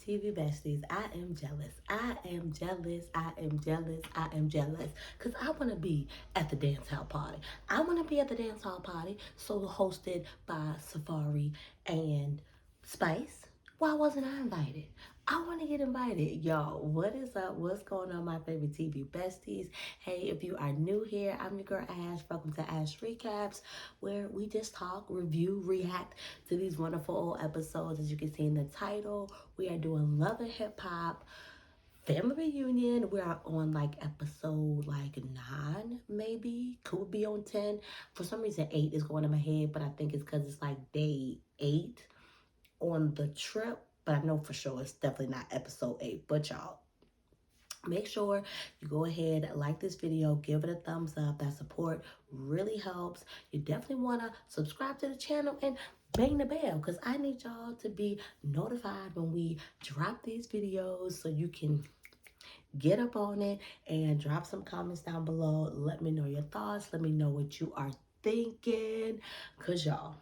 TV besties, I am jealous. I am jealous. I am jealous. I am jealous. Because I want to be at the dance hall party. I want to be at the dance hall party, so hosted by Safari and Spice. Why wasn't I invited? I want to get invited. Y'all, what is up? What's going on, my favorite TV besties? Hey, if you are new here, I'm your girl Ash. Welcome to Ash Recaps, where we just talk, review, react to these wonderful old episodes. As you can see in the title, we are doing Love and Hip Hop Family Reunion. We are on like episode like 9, maybe. Could be on 10. For some reason, 8 is going in my head, but I think it's because it's like day 8 on the trip. But I know for sure it's definitely not episode 8. But y'all, make sure you go ahead, like this video, give it a thumbs up. That support really helps. You definitely want to subscribe to the channel and bang the bell, because I need y'all to be notified when we drop these videos, so you can get up on it and drop some comments down below. Let me know your thoughts. Let me know what you are thinking, because y'all,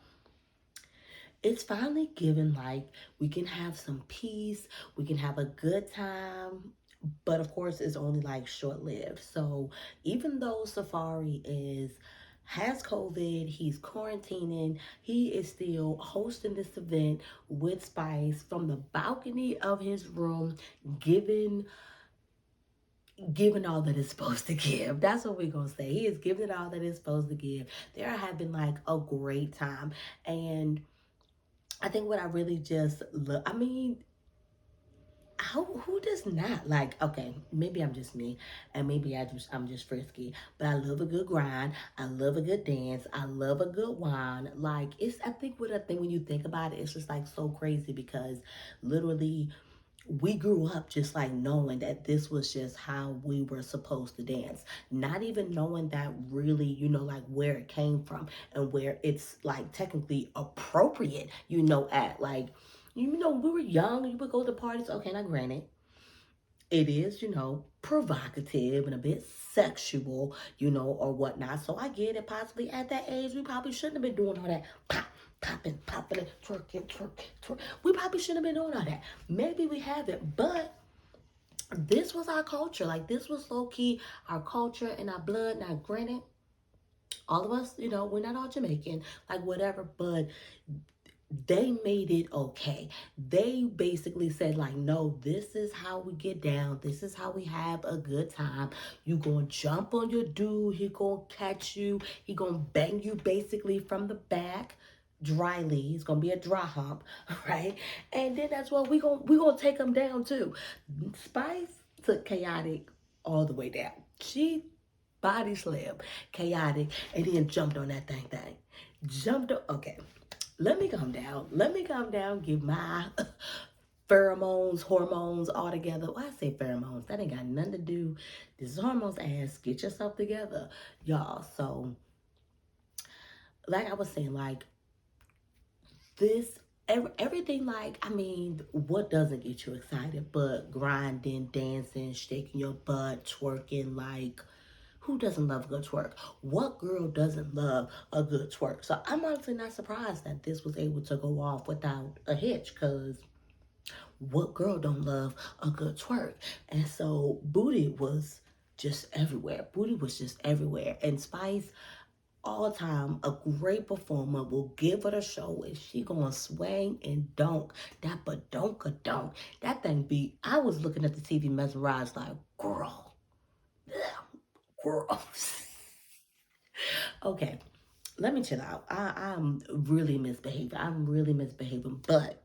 it's finally given like we can have some peace, we can have a good time, but of course it's only like short-lived. So even though Safari has COVID, he's quarantining, he is still hosting this event with Spice from the balcony of his room, giving all that it's supposed to give. That's what we're gonna say. He is giving all that it's supposed to give. They're having like a great time. And I think what I really just look, I mean, who does not like, okay, maybe I'm just me, and maybe I'm just frisky, but I love a good grind, I love a good dance, I love a good wine. Like, it's, I think what I think when you think about it, it's just like so crazy, because literally we grew up just like knowing that this was just how we were supposed to dance, not even knowing that really, like where it came from and where it's like technically appropriate, at like, we were young, you would go to parties. Okay, now granted, it is, provocative and a bit sexual, or whatnot. So I get it. Possibly at that age, we probably shouldn't have been doing all that popping, twerking. We probably shouldn't have been doing all that. Maybe we haven't, but this was our culture. Like, this was low key our culture and our blood. Now, granted, all of us, we're not all Jamaican, like whatever, but they made it okay. They basically said like, no, this is how we get down. This is how we have a good time. You gonna jump on your dude. He gonna catch you. He gonna bang you basically from the back. Dryly. It's gonna be a dry hump, right? And then that's what we gonna take him down too. Spice took chaotic all the way down. She body slammed chaotic and then jumped on that thing. Jumped on, okay. Let me calm down. Let me calm down. Give my pheromones, hormones all together. Well, I say pheromones. That ain't got nothing to do. This is hormones ass. Get yourself together, y'all. So, like I was saying, like this, everything, like, I mean, what doesn't get you excited but grinding, dancing, shaking your butt, twerking, like, who doesn't love a good twerk? What girl doesn't love a good twerk? So I'm honestly not surprised that this was able to go off without a hitch, because what girl don't love a good twerk? And so Booty was just everywhere. Booty was just everywhere. And Spice, all time, a great performer, will give it a show, and she gonna swing and dunk. That badonka dunk. That thing beat. I was looking at the TV mesmerized like, girl, girl. Okay, let me chill out. I'm really misbehaving. I'm really misbehaving, but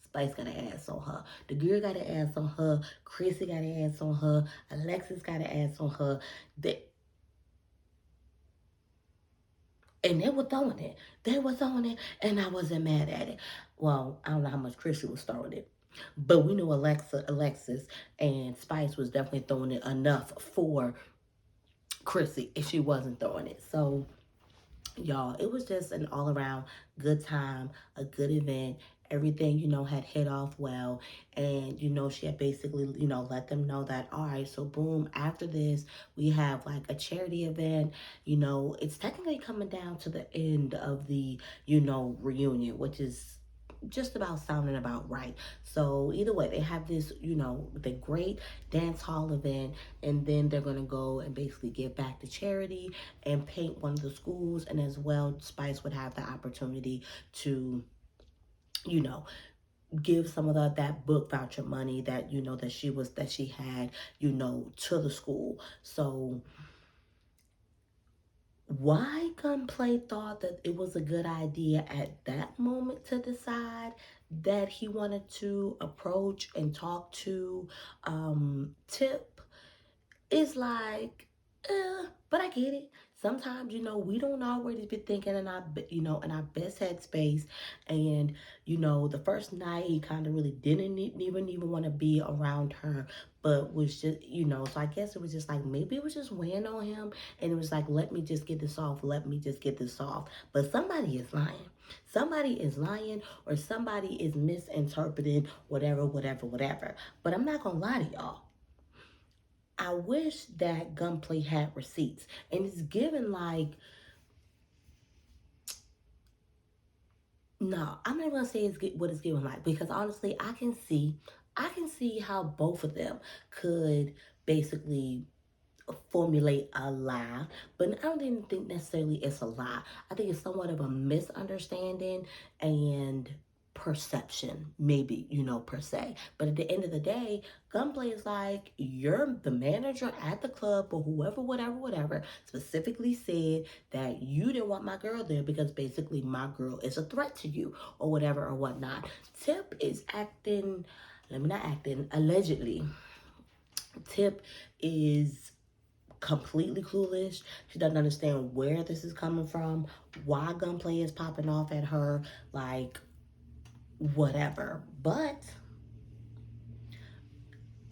Spice got an ass on her. The girl got an ass on her. Chrissy got an ass on her. Alexis got an ass on her. And they were throwing it. They were throwing it, and I wasn't mad at it. Well, I don't know how much Chrissy was throwing it, but we knew Alexis, and Spice was definitely throwing it enough for Chrissy if she wasn't throwing it. So, y'all, it was just an all-around good time, a good event. Everything, had hit off well. And, she had basically, let them know that, all right, so boom, after this, we have like a charity event. It's technically coming down to the end of the, reunion, which is just about sounding about right. So either way, they have this, the great dance hall event, and then they're gonna go and basically give back to charity and paint one of the schools, and as well, Spice would have the opportunity to, you know, give some of that book voucher money that that she had, to the school. So why Gunplay thought that it was a good idea at that moment to decide that he wanted to approach and talk to Tip is like, but I get it. Sometimes, we don't always be thinking in our best headspace. And, the first night he kind of really didn't even want to be around her, but was just, so I guess it was just like, maybe it was just weighing on him. And it was like, let me just get this off. Let me just get this off. But somebody is lying. Somebody is lying, or somebody is misinterpreting whatever, whatever, whatever. But I'm not going to lie to y'all. I wish that Gunplay had receipts. And it's given like, no, I'm not gonna say what it's given like, because honestly, I can see how both of them could basically formulate a lie, but I don't even think necessarily it's a lie. I think it's somewhat of a misunderstanding and perception, maybe, per se. But at the end of the day, Gunplay is like, you're the manager at the club, or whoever, whatever, whatever, specifically said that you didn't want my girl there because basically my girl is a threat to you, or whatever, or whatnot. Tip is acting, let me not acting, allegedly. Tip is completely clueless. She doesn't understand where this is coming from, why Gunplay is popping off at her, like, whatever. But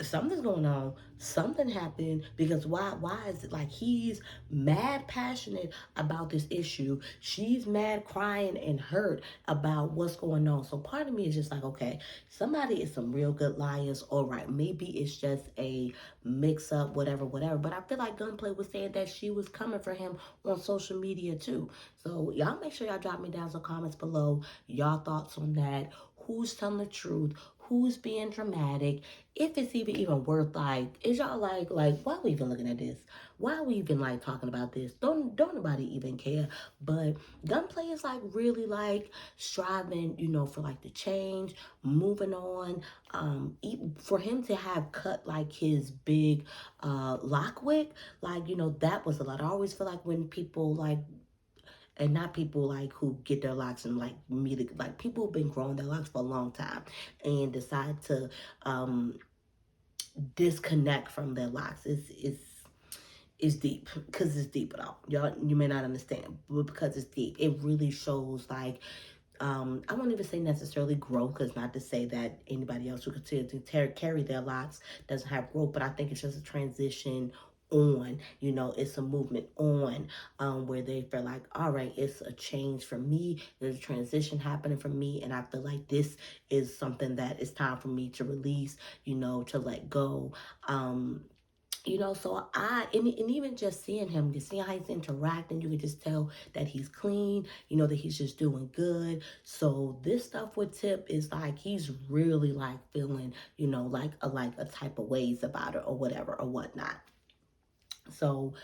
something's going on. Something happened, because why is it like he's mad passionate about this issue, she's mad crying and hurt about what's going on. So part of me is just like, okay, somebody is some real good liars. All right, maybe it's just a mix up, whatever, whatever. But I feel like Gunplay was saying that she was coming for him on social media too. So y'all make sure y'all drop me down some comments below, y'all thoughts on that. Who's telling the truth? Who's being dramatic? If it's even worth, like, is y'all like why are we even looking at this? Why are we even like talking about this? Don't nobody even care. But Gunplay is like really like striving, for like the change, moving on. For him to have cut like his big lockwick, like, that was a lot. I always feel like when people like, and not people like who get their locks and like me, like people who've been growing their locks for a long time and decide to um disconnect from their locks. It's deep, because it's deep at all. Y'all, you may not understand, but because it's deep, it really shows like, I won't even say necessarily growth, because not to say that anybody else who continue to carry their locks doesn't have growth, but I think it's just a transition on, it's a movement on, where they feel like, all right, it's a change for me, there's a transition happening for me, and I feel like this is something that is time for me to release, to let go. So and even just seeing him, just seeing how he's interacting, you can just tell that he's clean, that he's just doing good. So this stuff with Tip is like, he's really like feeling, like a type of ways about it, or whatever, or whatnot. So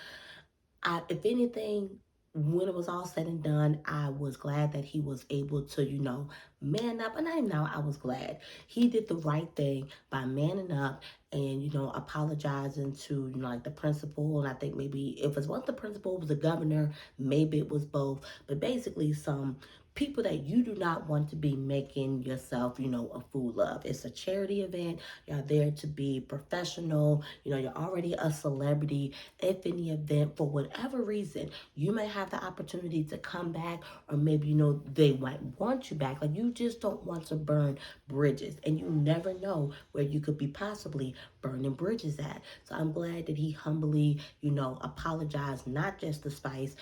if anything, when it was all said and done, I was glad that he was able to, man up. And I know I was glad he did the right thing by manning up and, apologizing to, like the principal. And I think maybe if it wasn't the principal, it was the governor, maybe it was both. But basically, some people that you do not want to be making yourself, a fool of. It's a charity event. You're there to be professional. You're already a celebrity. If in the event, for whatever reason, you may have the opportunity to come back, or maybe, they might want you back. Like, you just don't want to burn bridges, and you never know where you could be possibly burning bridges at. So I'm glad that he humbly, apologized, not just to Spice,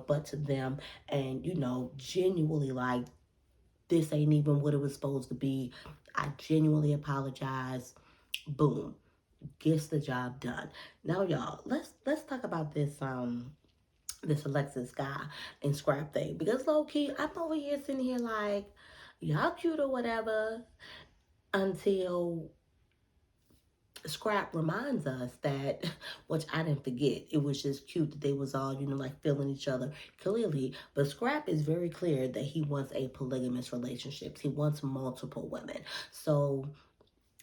but to them, and, genuinely like, this ain't even what it was supposed to be. I genuinely apologize. Boom. Gets the job done. Now, y'all, let's talk about this Alexis guy and Scrap thing, because low key, I'm over here sitting here like, y'all cute or whatever, until Scrap reminds us that, which I didn't forget, it was just cute that they was all, like feeling each other clearly. But Scrap is very clear that he wants a polygamous relationship. He wants multiple women. So,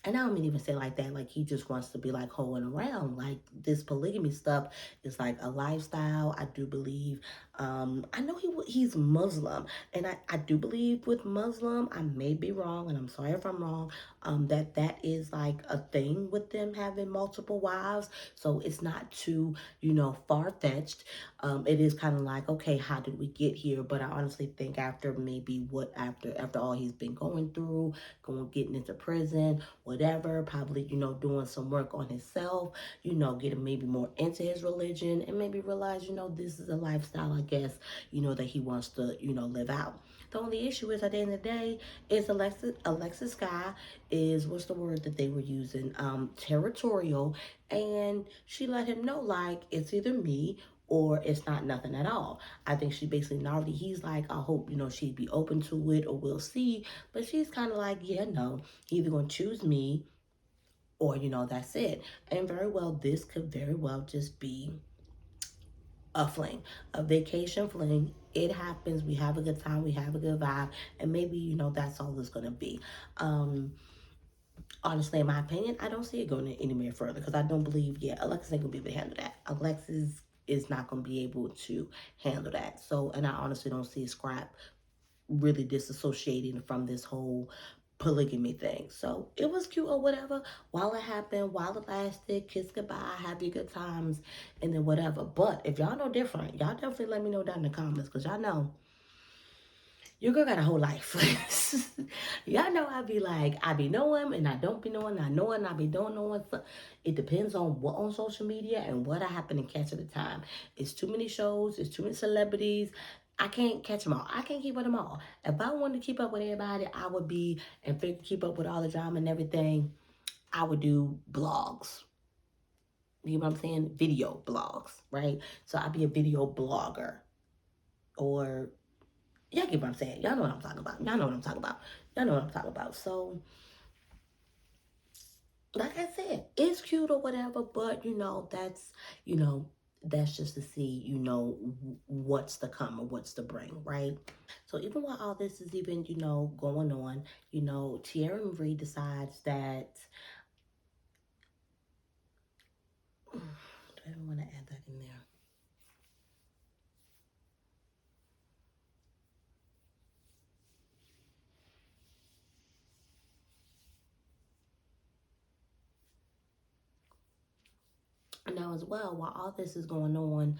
and I don't mean even say like that, like he just wants to be like hoeing around. Like this polygamy stuff is like a lifestyle. I do believe. I know he's Muslim, and I do believe with Muslim. I may be wrong, and I'm sorry if I'm wrong. That is like a thing with them having multiple wives. So it's not too far fetched. It is kind of like, okay, how did we get here? But I honestly think after maybe what after all he's been going through, getting into prison, whatever, probably, doing some work on himself, getting maybe more into his religion, and maybe realize, this is a lifestyle, I guess, that he wants to, live out. The only issue is at the end of the day is Alexis Sky is, what's the word that they were using? Territorial. And she let him know, like, it's either me or it's not nothing at all. I think she basically already, he's like, I hope, she'd be open to it, or we'll see. But she's kind of like, yeah, no, either gonna choose me or, that's it. And very well, this could very well just be a fling, a vacation fling. It happens. We have a good time. We have a good vibe. And maybe, that's all it's going to be. Um, Honestly, in my opinion, I don't see it going anywhere further because I don't believe, yeah, Alexis ain't going to be able to handle that. Alexis is not going to be able to handle that. So, and I honestly don't see Scrap really disassociating from this whole polygamy thing. So it was cute or whatever while it happened, while it lasted, kiss goodbye, have your good times, and then whatever. But if y'all know different, y'all definitely let me know down in the comments because y'all know your girl got a whole life. Y'all know I be like, I be knowing and I don't be knowing. I know and I be don't know. So it depends on what on social media and what I happen to catch at the time. It's too many shows. It's too many celebrities. I can't catch them all. I can't keep up with them all. If I wanted to keep up with everybody, I would be and keep up with all the drama and everything. I would do blogs. You know what I'm saying? Video blogs, right? So I'd be a video blogger, or y'all get what I'm saying. Y'all know what I'm talking about. Y'all know what I'm talking about. Y'all know what I'm talking about. So, like I said, it's cute or whatever, but you know, that's just to see, what's to come or what's to bring, right? So even while all this is even, going on, Tierra Marie decides that do I even want to add that in there? Now as well, while all this is going on,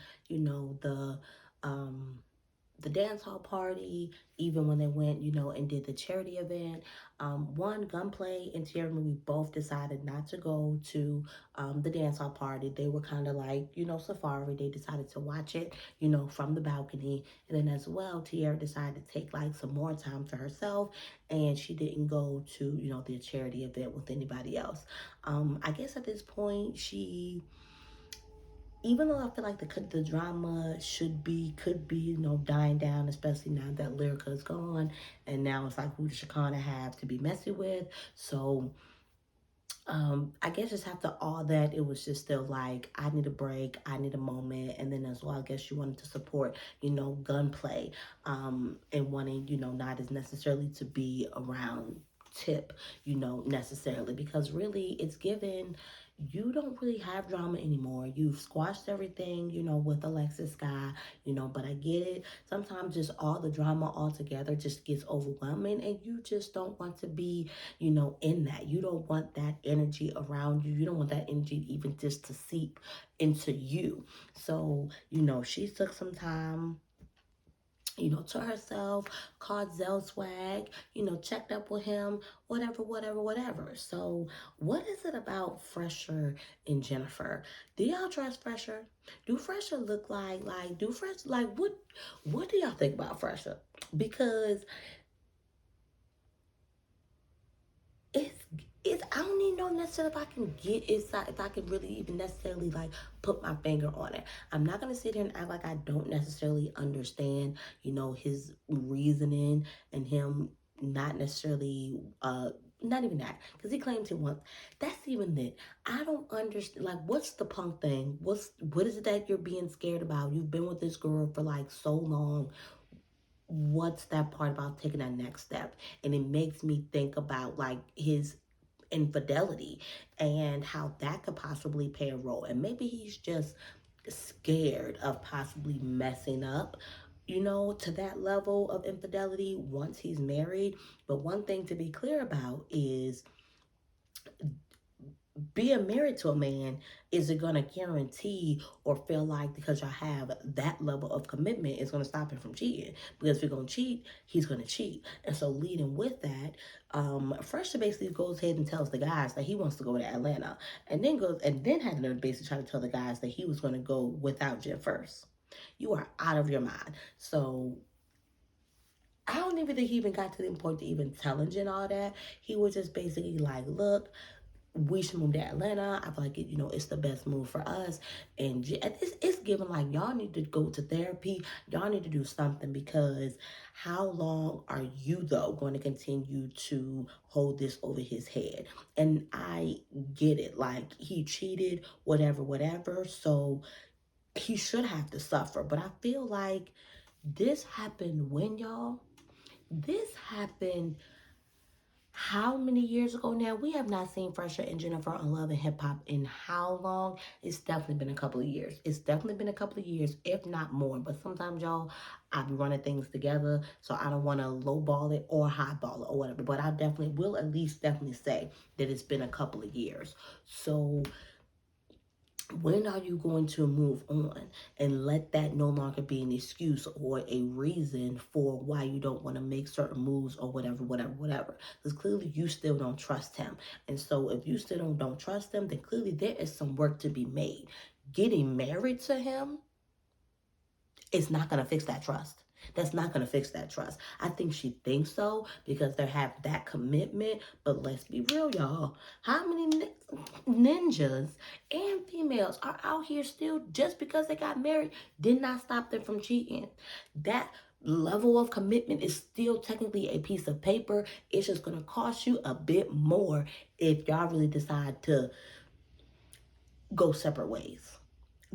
um the dance hall party, even when they went, and did the charity event. One, Gunplay and Tierra Marie both decided not to go to the dance hall party. They were kind of like, Safari. They decided to watch it, from the balcony. And then as well, Tierra decided to take like some more time to herself, and she didn't go to, the charity event with anybody else. I guess at this point, even though I feel like the drama could be, dying down, especially now that Lyrica is gone, and now it's like who does Shakana have to be messy with? So I guess just after all that, it was just still like, I need a break, I need a moment. And then as well, I guess you wanted to support, Gunplay, and wanting, not as necessarily to be around Tip, necessarily, because really it's given, you don't really have drama anymore. You've squashed everything, with Alexis Sky, but I get it. Sometimes just all the drama all together just gets overwhelming, and you just don't want to be, in that. You don't want that energy around you. You don't want that energy even just to seep into you. So, she took some time, to herself, called Zell checked up with him, whatever, whatever, whatever. So, what is it about Phresher and Jennifer? Do y'all trust Phresher? Do Phresher look do Phresher, what do y'all think about Phresher? Because it's I don't even know necessarily if I can get inside, if I can really even necessarily like put my finger on it. I'm not gonna sit here and act like I don't necessarily understand, his reasoning and him not necessarily not even that, because he claims he wants. That's even it. I don't understand. Like, what's the punk thing? What is it that you're being scared about? You've been with this girl for like so long. What's that part about taking that next step? And it makes me think about like his infidelity and how that could possibly play a role. And maybe he's just scared of possibly messing up, to that level of infidelity once he's married. But one thing to be clear about is being married to a man isn't going to guarantee or feel like because y'all have that level of commitment is going to stop him from cheating. Because if you're going to cheat, he's going to cheat. And so leading with that, Phresher basically goes ahead and tells the guys that he wants to go to Atlanta, and then had another basically try to tell the guys that he was going to go without Jenn first. You are out of your mind. So I don't even think he even got to the point to even telling Jenn all that. He was just basically like, look, we should move to Atlanta. I feel like it's the best move for us. And it's given like y'all need to go to therapy. Y'all need to do something, because how long are you though going to continue to hold this over his head? And I get it, like he cheated, whatever, whatever. So he should have to suffer. But I feel like this happened when y'all. This happened how many years ago now? We have not seen Phresher and Jennifer on Love and Hip Hop in how long? It's definitely been a couple of years. It's definitely been a couple of years, if not more. But sometimes, y'all, I be running things together, so I don't want to lowball it or highball it or whatever. But I definitely will at least definitely say that it's been a couple of years. So when are you going to move on and let that no longer be an excuse or a reason for why you don't want to make certain moves or whatever, whatever, whatever? Because clearly you still don't trust him. And so if you still don't trust him, then clearly there is some work to be made. Getting married to him is not going to fix that trust. That's not going to fix that trust. I think she thinks so because they have that commitment. But let's be real, y'all. How many ninjas and females are out here still just because they got married did not stop them from cheating? That level of commitment is still technically a piece of paper. It's just going to cost you a bit more if y'all really decide to go separate ways.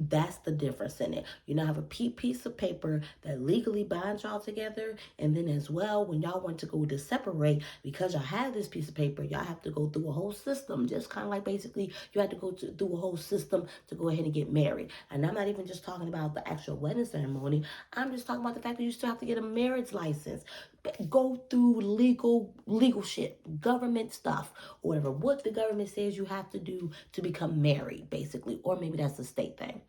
That's the difference in it. You now have a piece of paper that legally binds y'all together. And then as well, when y'all want to go to separate, because y'all have this piece of paper, y'all have to go through a whole system. Just kind of like basically you have to go through a whole system to go ahead and get married. And I'm not even just talking about the actual wedding ceremony. I'm just talking about the fact that you still have to get a marriage license. Go through legal shit, government stuff, or whatever. What the government says you have to do to become married, basically. Or maybe that's a state thing.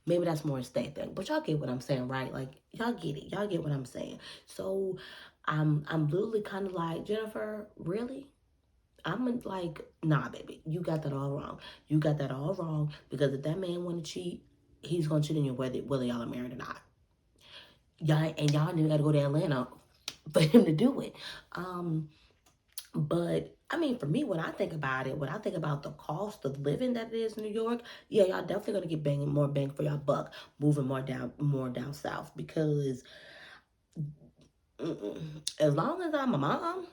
Maybe that's more a state thing. But y'all get what I'm saying, right? Like, y'all get it. Y'all get what I'm saying. So I'm literally kind of like, Jennifer, really? I'm like, nah, baby, you got that all wrong. You got that all wrong, because if that man want to cheat, he's gonna cheat on you whether y'all are married or not. Y'all even got to go to Atlanta for him to do it. But I mean, for me, when I think about it, when I think about the cost of living that it is in New York, yeah, y'all definitely gonna get more bang for your buck moving more down south, because as long as I'm a mom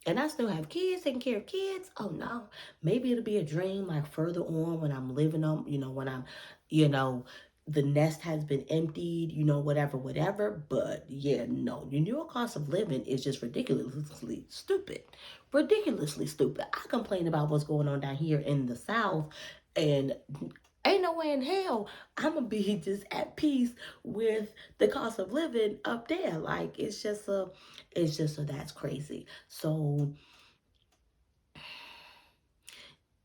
and I still have kids, taking care of kids, oh no, maybe it'll be a dream like further on when I'm living on, when I'm, you know, the nest has been emptied, whatever, whatever. But yeah, no, your cost of living is just ridiculously stupid. Ridiculously stupid. I complain about what's going on down here in the South, and ain't no way in hell I'm gonna be just at peace with the cost of living up there. Like it's just a that's crazy. So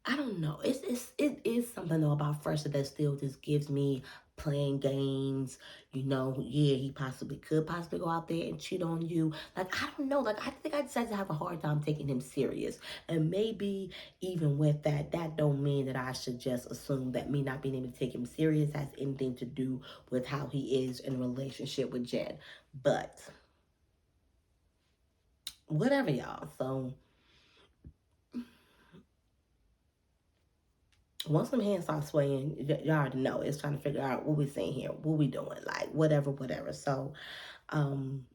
I don't know. It is something though about Phresher that still just gives me playing games. Yeah, he could possibly go out there and cheat on you. Like, I don't know. Like, I think I just had to have a hard time taking him serious. And maybe even with that, that don't mean that I should just assume that me not being able to take him serious has anything to do with how he is in a relationship with Jenn. But whatever, y'all. So once them hands start swaying, y'all already know it's trying to figure out what we saying here, what we doing, like whatever, whatever. So, um,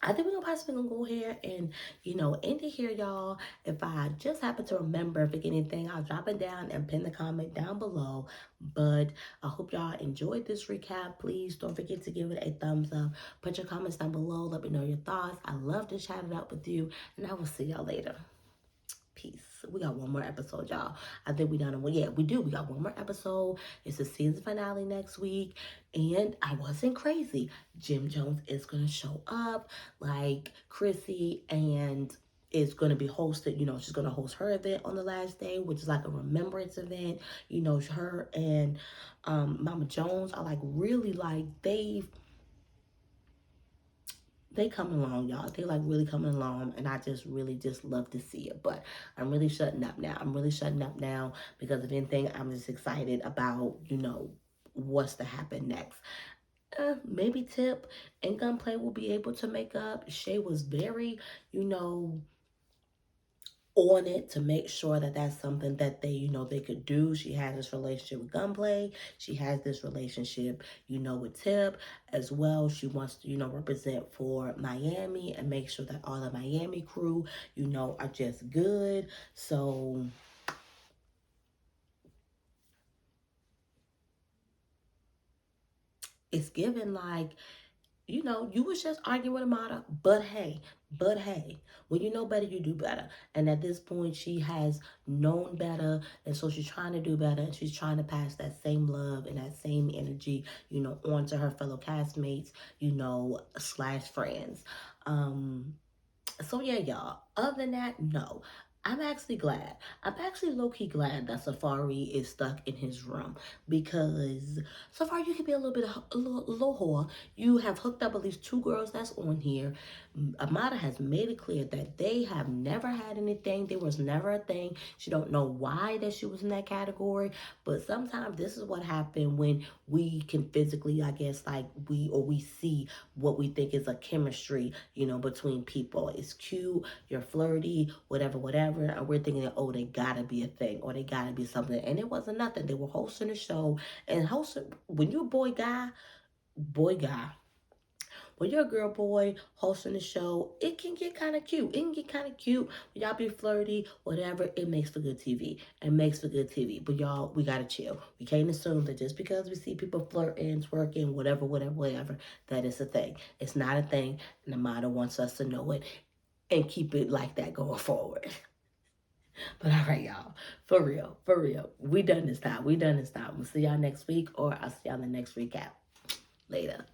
I think we're gonna possibly gonna go here and, end it here, y'all. If I just happen to remember, if anything, I'll drop it down and pin the comment down below. But I hope y'all enjoyed this recap. Please don't forget to give it a thumbs up. Put your comments down below. Let me know your thoughts. I love to chat it up with you, and I will see y'all later. Peace. We got one more episode, y'all. I think we done one. Yeah, we do. We got one more episode. It's the season finale next week. And I wasn't crazy. Jim Jones is gonna show up like Chrissy, and is going to be hosted, she's going to host her event on the last day, which is like a remembrance event. Her and Mama Jones are like really like they coming along, y'all. They like really coming along, and I just really just love to see it. But I'm really shutting up now. I'm really shutting up now because if anything, I'm just excited about, what's to happen next. Maybe Tip and Gunplay will be able to make up. Shay was very, you know, on it to make sure that that's something that they could do. She has this relationship with Gunplay. She has this relationship, with Tip as well. She wants to, represent for Miami and make sure that all the Miami crew, are just good. So it's given like, you was just arguing with Amada, but hey, when you know better, you do better. And at this point, she has known better, and so she's trying to do better, and she's trying to pass that same love and that same energy, on to her fellow castmates, slash friends. So yeah, y'all. Other than that, no. I'm actually glad. I'm actually low-key glad that Safari is stuck in his room because Safari, you can be a little bit of a little whore. You have hooked up at least two girls that's on here. Amada has made it clear that they have never had anything. There was never a thing. She don't know why that she was in that category, but sometimes this is what happened when we can physically, I guess, like we see what we think is a chemistry, between people. It's cute, you're flirty, whatever, and we're thinking, oh, they gotta be a thing or they gotta be something, and it wasn't nothing. They were hosting a show, and hosting when you're a boy guy, when you're a girl boy hosting a show, it can get kind of cute. It can get kind of cute. Y'all be flirty, whatever. It makes for good TV. It makes for good TV. But y'all, we gotta chill. We can't assume that just because we see people flirting, twerking, whatever, that is a thing. It's not a thing. And the model wants us to know it and keep it like that going forward. But all right, y'all. For real. For real. We done this time. We'll see y'all next week, or I'll see y'all in the next recap. Later.